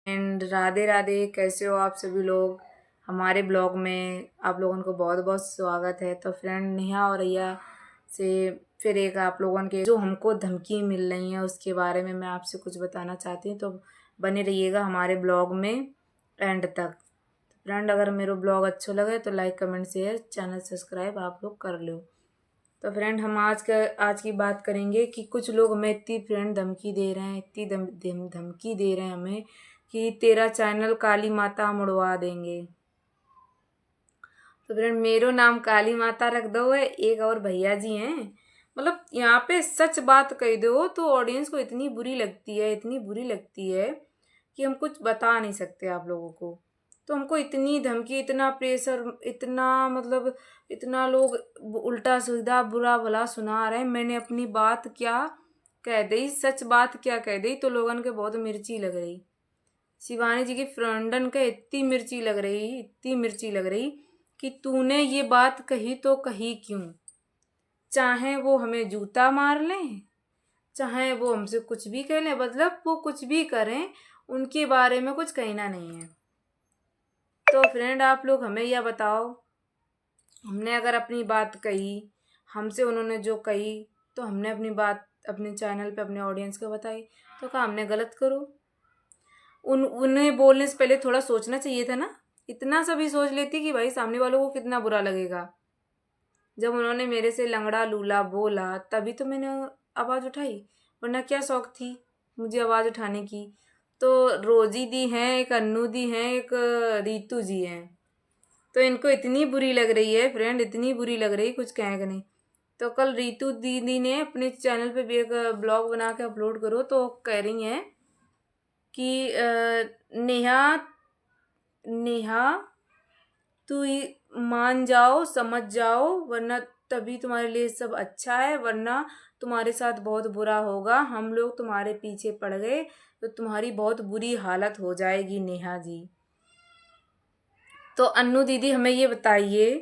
And Radhe Radhe. कैसे हो आप सभी लोग। हमारे ब्लॉग में आप लोगों को बहुत बहुत स्वागत है। तो फ्रेंड, नेहा और रिया से फिर एक आप लोगों के जो हमको धमकी मिल रही है उसके बारे में मैं आपसे कुछ बताना चाहती हूँ। तो बने रहिएगा हमारे ब्लॉग में एंड तक। तो फ्रेंड, अगर मेरा ब्लॉग अच्छा लगे तो like comment share channel subscribe आप लोग कर लो। तो फ्रेंड, हम आज की बात करेंगे कि कुछ लोग हमें इतनी फ्रेंड धमकी दे रहे हैं, इतनी धमकी दे रहे हैं हमें कि तेरा चैनल काली माता हम उड़वा देंगे। तो फ्रेंड, मेरो नाम काली माता रख दो है। एक और भैया जी हैं, मतलब यहाँ पे सच बात कह दो तो ऑडियंस को इतनी बुरी लगती है, इतनी बुरी लगती है कि हम कुछ बता नहीं सकते आप लोगों को। तो हमको इतनी धमकी, इतना प्रेशर, इतना मतलब इतना लोग उल्टा सीधा बुरा भला सुना रहे हैं। मैंने अपनी बात क्या कह दी, सच बात क्या कह दी तो लोगन के बहुत मिर्ची लग रही। शिवानी जी की फ्रेंडन के इतनी मिर्ची लग रही, इतनी मिर्ची लग रही कि तूने ये बात कही तो कही क्यों। चाहे वो हमें जूता मार लें, चाहे वो हमसे कुछ भी कह लें, मतलब वो कुछ भी करें, उनके बारे में कुछ कहना नहीं है। तो फ्रेंड, आप लोग हमें यह बताओ, हमने अगर अपनी बात कही, हमसे उन्होंने जो कही, तो हमने अपनी बात अपने चैनल पे अपने ऑडियंस को बताई, तो क्या हमने गलत करो। उन्हें बोलने से पहले थोड़ा सोचना चाहिए था ना। इतना सभी सोच लेती कि भाई सामने वालों को कितना बुरा लगेगा। जब उन्होंने मेरे से लंगड़ा लूला बोला तभी तो मैंने आवाज़ उठाई, वरना क्या शौक थी मुझे आवाज़ उठाने की। तो रोजी दी हैं, एक अन्नू दी हैं, एक रीतू जी हैं। तो इनको इतनी बुरी लग रही है फ्रेंड, इतनी बुरी लग रही कुछ कहने का नहीं। तो कल रीतू दीदी ने अपने चैनल पे भी एक ब्लॉग बना के अपलोड करो तो कह रही हैं कि नेहा नेहा तू मान जाओ, समझ जाओ, वरना तभी तुम्हारे लिए सब अच्छा है, वरना तुम्हारे साथ बहुत बुरा होगा। हम लोग तुम्हारे पीछे पड़ गए तो तुम्हारी बहुत बुरी हालत हो जाएगी नेहा जी। तो अन्नू दीदी हमें ये बताइए,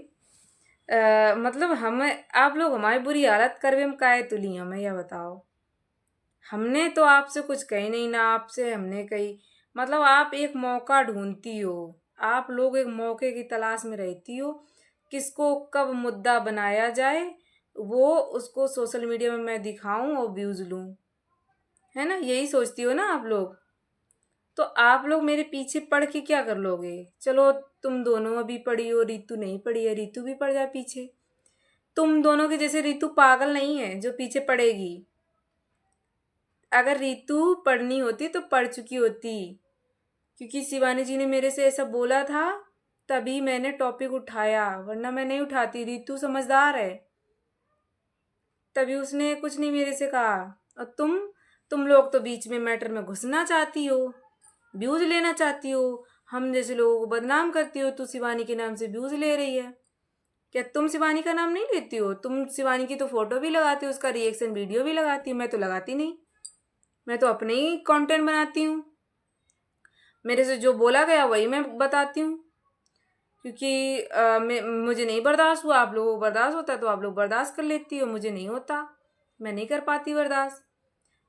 मतलब हमें आप लोग हमारी बुरी हालत कर भी हम काहे तुली, हमें यह बताओ। हमने तो आपसे कुछ कही नहीं, ना आपसे हमने कही। मतलब आप एक मौका ढूंढती हो, आप लोग एक मौके की तलाश में रहती हो, किसको कब मुद्दा बनाया जाए, वो उसको सोशल मीडिया में मैं दिखाऊं और व्यूज लूं, है ना। यही सोचती हो ना आप लोग। तो आप लोग मेरे पीछे पड़ के क्या कर लोगे। चलो, तुम दोनों अभी पड़ी हो, रीतू नहीं पड़ी है, रीतू भी पड़ जाए पीछे। तुम दोनों के जैसे रीतू पागल नहीं है जो पीछे पड़ेगी। अगर रीतू पढ़नी होती तो पढ़ चुकी होती, क्योंकि शिवानी जी ने मेरे से ऐसा बोला था तभी मैंने टॉपिक उठाया, वरना मैं नहीं उठाती। रीतू समझदार है, तभी उसने कुछ नहीं मेरे से कहा। और तुम लोग तो बीच में मैटर में घुसना चाहती हो, व्यूज लेना चाहती हो, हम जैसे लोगों को बदनाम करती हो। तू शिवानी के नाम से व्यूज ले रही है, क्या तुम शिवानी का नाम नहीं लेती हो। तुम शिवानी की तो फोटो भी लगाती हो, उसका रिएक्शन वीडियो भी लगाती हो। मैं तो लगाती नहीं, मैं तो अपने ही कंटेंट बनाती हूँ। मेरे से जो बोला गया वही मैं बताती हूँ, क्योंकि मुझे नहीं बर्दाश्त हुआ। आप लोगों को बर्दाश्त होता है तो आप लोग बर्दाश्त कर लेती हो, मुझे नहीं होता, मैं नहीं कर पाती बर्दाश्त।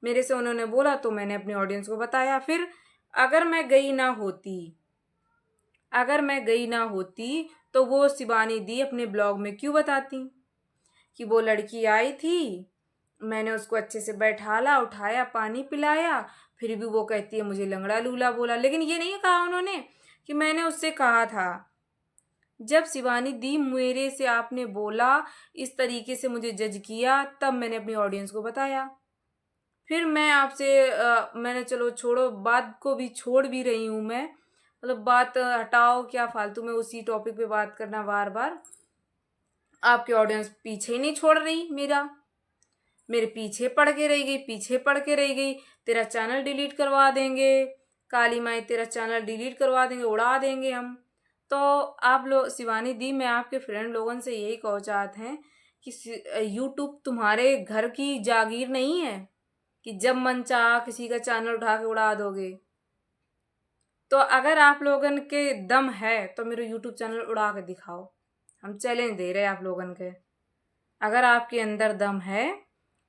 मेरे से उन्होंने बोला तो मैंने अपने ऑडियंस को बताया। फिर अगर मैं गई ना होती, अगर मैं गई ना होती तो वो शिवानी दी अपने ब्लॉग में क्यों बताती कि वो लड़की आई थी, मैंने उसको अच्छे से बैठाला, उठाया, पानी पिलाया, फिर भी वो कहती है मुझे लंगड़ा लूला बोला। लेकिन ये नहीं कहा उन्होंने कि मैंने उससे कहा था। जब शिवानी दी मेरे से आपने बोला, इस तरीके से मुझे जज किया, तब मैंने अपनी ऑडियंस को बताया। फिर मैं आपसे मैंने, चलो छोड़ो, बात को भी छोड़ भी रही हूँ मैं, मतलब बात हटाओ, क्या फालतू में उसी टॉपिक पे बात करना बार बार। आपकी ऑडियंस पीछे ही नहीं छोड़ रही मेरे पीछे पड़ के रह गई, पीछे पड़ के रह गई। तेरा चैनल डिलीट करवा देंगे काली माई, तेरा चैनल डिलीट करवा देंगे, उड़ा देंगे हम। तो आप लोग, शिवानी दी, मैं आपके फ्रेंड लोगों से यही कहो चाहते हैं कि यूट्यूब तुम्हारे घर की जागीर नहीं है कि जब मन चाहा किसी का चैनल उठा के उड़ा दोगे। तो अगर आप लोगन के दम है तो मेरे यूट्यूब चैनल उड़ा के दिखाओ। हम चैलेंज दे रहे हैं आप लोगन के, अगर आपके अंदर दम है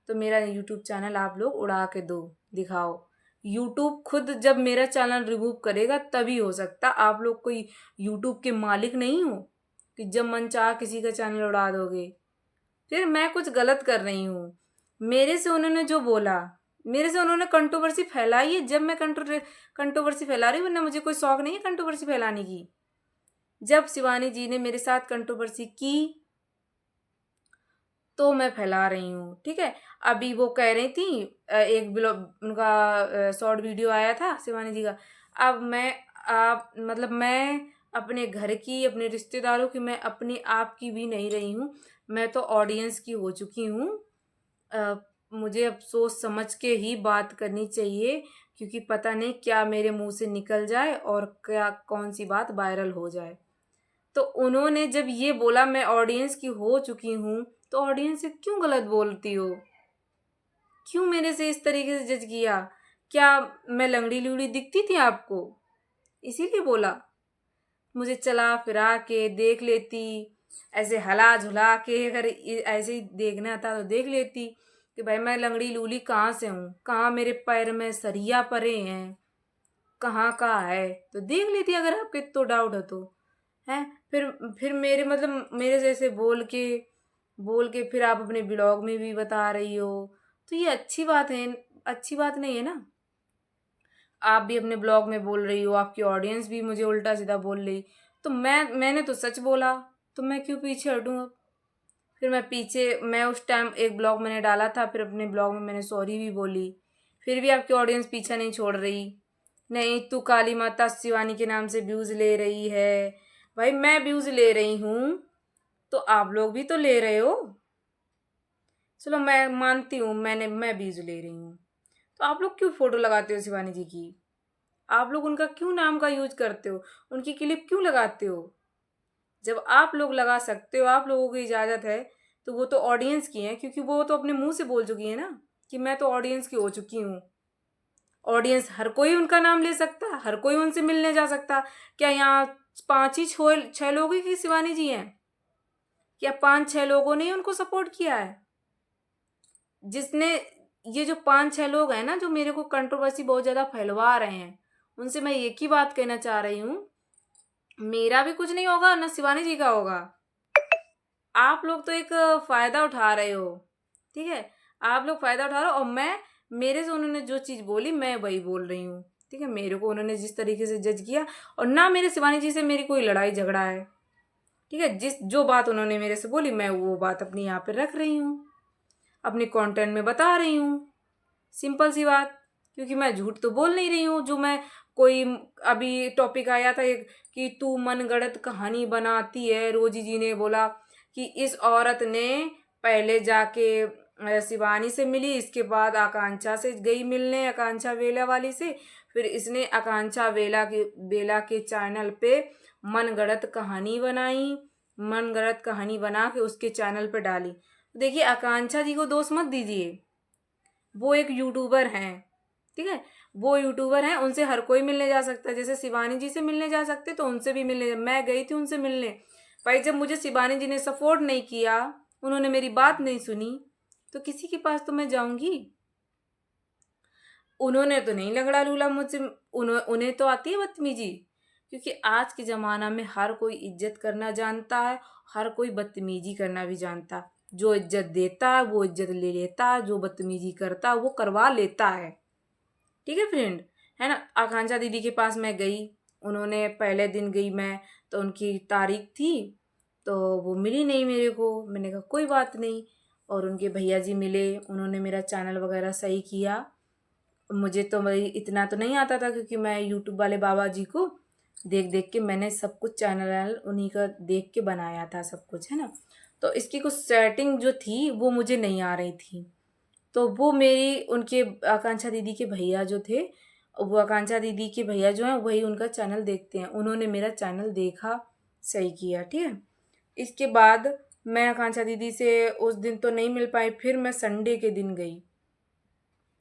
तो मेरा यूट्यूब चैनल आप लोग उड़ा के दो, दिखाओ। यूट्यूब खुद जब मेरा चैनल रिमूव करेगा तभी हो सकता। आप लोग कोई यूट्यूब के मालिक नहीं हो कि जब मन चाहा किसी का चैनल उड़ा दोगे। फिर मैं कुछ गलत कर रही हूँ। मेरे से उन्होंने जो बोला, मेरे से उन्होंने कंट्रोवर्सी फैलाई है, जब मैं कंट्रोवर्सी फैला रही हूँ, वरना मुझे कोई शौक नहीं है कंट्रोवर्सी फैलाने की। जब शिवानी जी ने मेरे साथ कंट्रोवर्सी की तो मैं फैला रही हूँ, ठीक है। अभी वो कह रही थी, एक ब्लॉग उनका शॉर्ट वीडियो आया था शिवानी जी का। अब मैं आप मतलब मैं अपने घर की, अपने रिश्तेदारों की, मैं अपने आप की भी नहीं रही हूँ, मैं तो ऑडियंस की हो चुकी हूँ। मुझे अब सोच समझ के ही बात करनी चाहिए, क्योंकि पता नहीं क्या मेरे मुंह से निकल जाए और क्या कौन सी बात वायरल हो जाए। तो उन्होंने जब ये बोला मैं ऑडियंस की हो चुकी हूँ, तो ऑडियंस से क्यों गलत बोलती हो? क्यों मेरे से इस तरीके से जज किया? क्या मैं लंगड़ी लूड़ी दिखती थी आपको? इसीलिए बोला। मुझे चला फिरा के देख लेती, ऐसे हला झुला के, अगर ऐसे ही देखना था तो देख लेती कि भाई मैं लंगड़ी लूली कहाँ से हूँ, कहाँ मेरे पैर में सरिया परे हैं, कहाँ का है, तो देख लेती अगर आपके तो डाउट है तो। हैं फिर मेरे मतलब मेरे जैसे बोल के फिर आप अपने ब्लॉग में भी बता रही हो, तो ये अच्छी बात है? अच्छी बात नहीं है ना। आप भी अपने ब्लॉग में बोल रही हो, आपकी ऑडियंस भी मुझे उल्टा सीधा बोल रही, तो मैंने तो सच बोला, तो मैं क्यों पीछे हटूँ अब? फिर मैं उस टाइम एक ब्लॉग मैंने डाला था, फिर अपने ब्लॉग में मैंने सॉरी भी बोली, फिर भी आपकी ऑडियंस पीछा नहीं छोड़ रही। नहीं, तू काली माता शिवानी के नाम से व्यूज़ ले रही है। भाई मैं व्यूज़ ले रही हूँ तो आप लोग भी तो ले रहे हो। चलो मैं मानती हूँ, मैं व्यूज़ ले रही हूँ, तो आप लोग क्यों फोटो लगाते हो शिवानी जी की? आप लोग उनका क्यों नाम का यूज करते हो? उनकी क्लिप क्यों लगाते हो? जब आप लोग लगा सकते हो, आप लोगों की इजाज़त है, तो वो तो ऑडियंस की है, क्योंकि वो तो अपने मुंह से बोल चुकी है ना कि मैं तो ऑडियंस की हो चुकी हूँ। ऑडियंस हर कोई उनका नाम ले सकता, हर कोई उनसे मिलने जा सकता। क्या यहाँ 5 ही 6 लोग ही की शिवानी जी हैं? क्या 5-6 लोगों ने ही उनको सपोर्ट किया है? जिसने ये जो 5-6 लोग हैं ना, जो मेरे को कंट्रोवर्सी बहुत ज़्यादा फैलवा रहे हैं, उनसे मैं एक ही बात कहना चाह रही हूँ, मेरा भी कुछ नहीं होगा, ना शिवानी जी का होगा। आप लोग तो एक फ़ायदा उठा रहे हो, ठीक है? आप लोग फ़ायदा उठा रहे हो, और मेरे से उन्होंने जो चीज़ बोली मैं वही बोल रही हूँ, ठीक है? मेरे को उन्होंने जिस तरीके से जज किया, और ना मेरे शिवानी जी से मेरी कोई लड़ाई झगड़ा है, ठीक है? जो बात उन्होंने मेरे से बोली, मैं वो बात अपनी यहाँ पे रख रही हूँ, अपने कंटेंट में बता रही हूँ। सिंपल सी बात, क्योंकि मैं झूठ तो बोल नहीं रही हूँ। जो मैं कोई अभी टॉपिक आया था एक, कि तू मनगढ़ंत कहानी बनाती है, रोजी जी ने बोला कि इस औरत ने पहले जाके शिवानी से मिली, इसके बाद आकांक्षा से गई मिलने, आकांक्षा वेला वाली से, फिर इसने आकांक्षा वेला के चैनल पे मनगढ़ंत कहानी बनाई, मनगढ़ंत कहानी बना के उसके चैनल पे डाली। देखिए, आकांक्षा जी को दोष मत दीजिए, वो एक यूट्यूबर हैं, ठीक है? वो यूट्यूबर हैं, उनसे हर कोई मिलने जा सकता है। जैसे शिवानी जी से मिलने जा सकते तो उनसे भी मिलने मैं गई थी उनसे मिलने। भाई जब मुझे शिवानी जी ने सपोर्ट नहीं किया, उन्होंने मेरी बात नहीं सुनी, तो किसी के पास तो मैं जाऊंगी? उन्होंने तो नहीं लगड़ा लूला मुझसे, उन्हें तो आती है बदतमीजी, क्योंकि आज के ज़माना में हर कोई इज्जत करना जानता है, हर कोई बदतमीजी करना भी जानता है। जो इज्जत देता है वो इज्जत ले लेता है, जो बदतमीजी करता है वो करवा लेता है, ठीक है फ्रेंड? है ना? आकांक्षा दीदी के पास मैं गई, उन्होंने पहले दिन गई मैं, तो उनकी तारीख थी, तो वो मिली नहीं मेरे को। मैंने कहा कोई बात नहीं, और उनके भैया जी मिले, उन्होंने मेरा चैनल वगैरह सही किया। मुझे तो भाई इतना तो नहीं आता था, क्योंकि मैं यूट्यूब वाले बाबा जी को देख देख के मैंने सब कुछ चैनल उन्हीं का देख के बनाया था सब कुछ, है ना? तो इसकी कुछ सेटिंग जो थी वो मुझे नहीं आ रही थी, तो वो मेरी उनके आकांक्षा दीदी के भैया जो थे, वो आकांक्षा दीदी के भैया जो हैं वही उनका चैनल देखते हैं, उन्होंने मेरा चैनल देखा, सही किया, ठीक है? इसके बाद मैं आकांक्षा दीदी से उस दिन तो नहीं मिल पाई, फिर मैं संडे के दिन गई,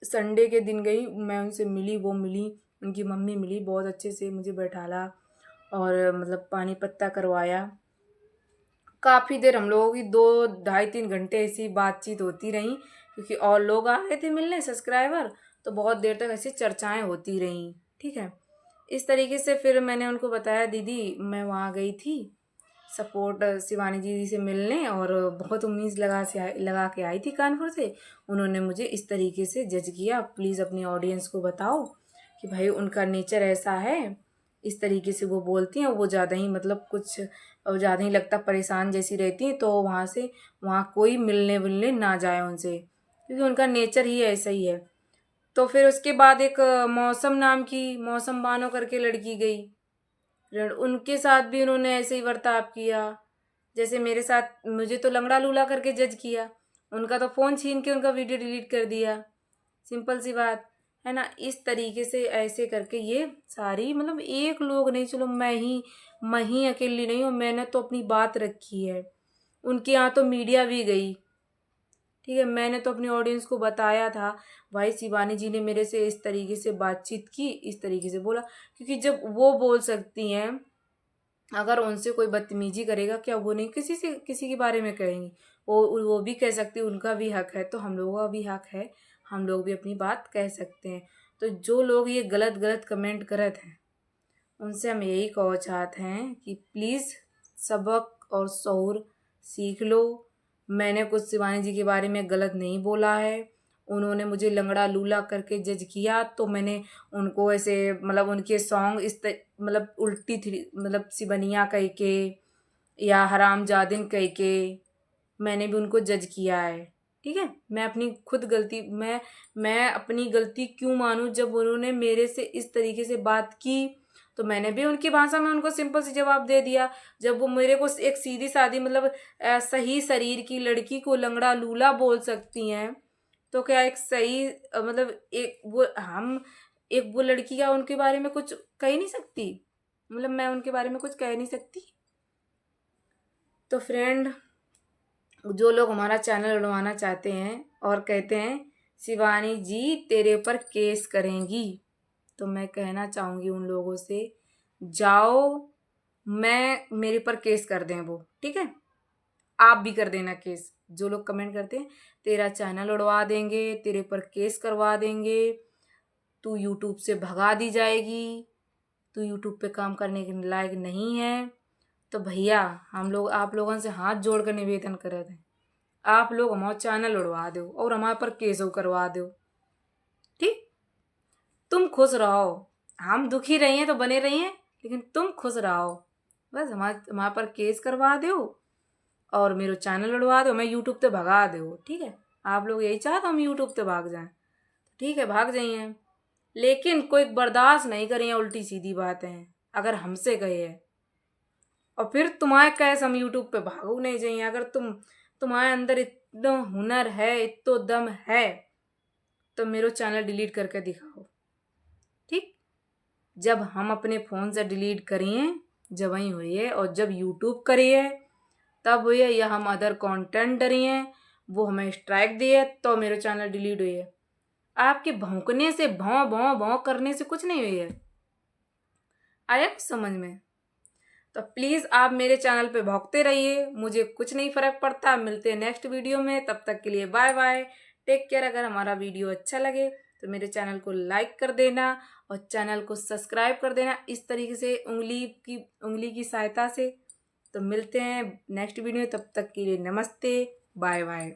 संडे के दिन गई, मैं उनसे मिली, वो मिली, उनकी मम्मी मिली, बहुत अच्छे से मुझे बैठाला और मतलब पानी पत्ता करवाया। काफ़ी देर हम लोगों की 2 ढाई 3 घंटे ऐसी बातचीत होती रही, क्योंकि और लोग आ रहे थे मिलने, सब्सक्राइबर, तो बहुत देर तक ऐसी चर्चाएं होती रहीं। ठीक है, इस तरीके से फिर मैंने उनको बताया, दीदी मैं वहाँ गई थी सपोर्ट शिवानी दीदी से मिलने, और बहुत उम्मीद लगा के आई थी कानपुर से। उन्होंने मुझे इस तरीके से जज किया, प्लीज़ अपनी ऑडियंस को बताओ कि भाई उनका नेचर ऐसा है, इस तरीके से वो बोलती हैं, वो ज़्यादा ही मतलब कुछ ज़्यादा ही लगता परेशान जैसी रहती हैं, तो वहाँ कोई मिलने विलने ना जाए उनसे, क्योंकि उनका नेचर ही ऐसा ही है। तो फिर उसके बाद एक मौसम नाम की, मौसम बानो करके लड़की गई, उनके साथ भी उन्होंने ऐसे ही बर्ताव किया जैसे मेरे साथ। मुझे तो लंगड़ा लूला करके जज किया, उनका तो फ़ोन छीन के उनका वीडियो डिलीट कर दिया। सिंपल सी बात है ना। इस तरीके से ऐसे करके ये सारी, मतलब एक लोग नहीं, चलो मैं ही अकेली नहीं हूँ, मैंने तो अपनी बात रखी है। उनके यहाँ तो मीडिया भी गई, ठीक है, मैंने तो अपनी ऑडियंस को बताया था, भाई शिवानी जी ने मेरे से इस तरीके से बातचीत की, इस तरीके से बोला। क्योंकि जब वो बोल सकती हैं, अगर उनसे कोई बदतमीजी करेगा, क्या वो नहीं किसी के बारे में कहेंगी? वो भी कह सकती है, उनका भी हक है, तो हम लोगों का भी हक है, हम लोग भी अपनी बात कह सकते हैं। तो जो लोग ये गलत गलत कमेंट करत हैं, उनसे हम यही कहना चाहते हैं कि प्लीज़ सबक और शऊर सीख लो। मैंने कुछ शिवानी जी के बारे में गलत नहीं बोला है। उन्होंने मुझे लंगड़ा लूला करके जज किया, तो मैंने उनको ऐसे मतलब उनके सॉन्ग मतलब उल्टी थी, मतलब सिबनिया कह के या हरामजादिन कह के मैंने भी उनको जज किया है। ठीक है, मैं अपनी खुद गलती मैं अपनी गलती क्यों मानूं? जब उन्होंने मेरे से इस तरीके से बात की, तो मैंने भी उनकी भाषा में उनको सिंपल सी जवाब दे दिया। जब वो मेरे को एक सीधी सादी मतलब सही शरीर की लड़की को लंगड़ा लूला बोल सकती हैं, तो क्या एक सही मतलब एक वो लड़की का उनके बारे में कुछ कह ही नहीं सकती? मतलब मैं उनके बारे में कुछ कह नहीं सकती? तो फ्रेंड, जो लोग हमारा चैनल उड़वाना चाहते हैं और कहते हैं शिवानी जी तेरे ऊपर केस करेंगी, तो मैं कहना चाहूँगी उन लोगों से, जाओ, मेरे पर केस कर दें वो, ठीक है, आप भी कर देना केस। जो लोग कमेंट करते हैं तेरा चैनल उड़वा देंगे, तेरे पर केस करवा देंगे, तू यूट्यूब से भगा दी जाएगी, तू यूट्यूब पे काम करने के लायक नहीं है, तो भैया हम लोग आप लोगों से हाथ जोड़ कर निवेदन कर रहे हैं, आप लोग हमारा चैनल उड़वा दो और हमारे पर केस करवा दो। ठीक, तुम खुश रहो, हम दुखी रही हैं तो बने रही हैं, लेकिन तुम खुश रहो। बस हमारे पर केस करवा दो और मेरा चैनल उड़वा दो, मैं यूट्यूब पे भगा दो। ठीक है, आप लोग यही चाहते हम यूट्यूब पे भाग जाएं, ठीक है भाग जाइए, लेकिन कोई बर्दाश्त नहीं करें उल्टी सीधी बातें अगर हमसे कहे है। और फिर तुम्हारे कैसे हम यूट्यूब पे भागो नहीं जाइए? अगर तुम्हारे अंदर इतना हुनर है, इतो दम है, तो मेरा चैनल डिलीट करके दिखाओ। ठीक, जब हम अपने फ़ोन से डिलीट करिए जब वहीं हुई है, और जब यूट्यूब करिए तब हुई है, या हम अदर कंटेंट डरिए वो हमें स्ट्राइक दिए तो मेरा चैनल डिलीट हुई है। आपके भौंकने से, भौं भौं भौं करने से कुछ नहीं हुई है। आया कुछ समझ में? तो प्लीज़ आप मेरे चैनल पे भौंकते रहिए, मुझे कुछ नहीं फ़र्क पड़ता। मिलते हैं नेक्स्ट वीडियो में, तब तक के लिए बाय बाय, टेक केयर। अगर हमारा वीडियो अच्छा लगे तो मेरे चैनल को लाइक कर देना और चैनल को सब्सक्राइब कर देना, इस तरीके से उंगली की सहायता से। तो मिलते हैं नेक्स्ट वीडियो में, तब तक के लिए नमस्ते, बाय बाय।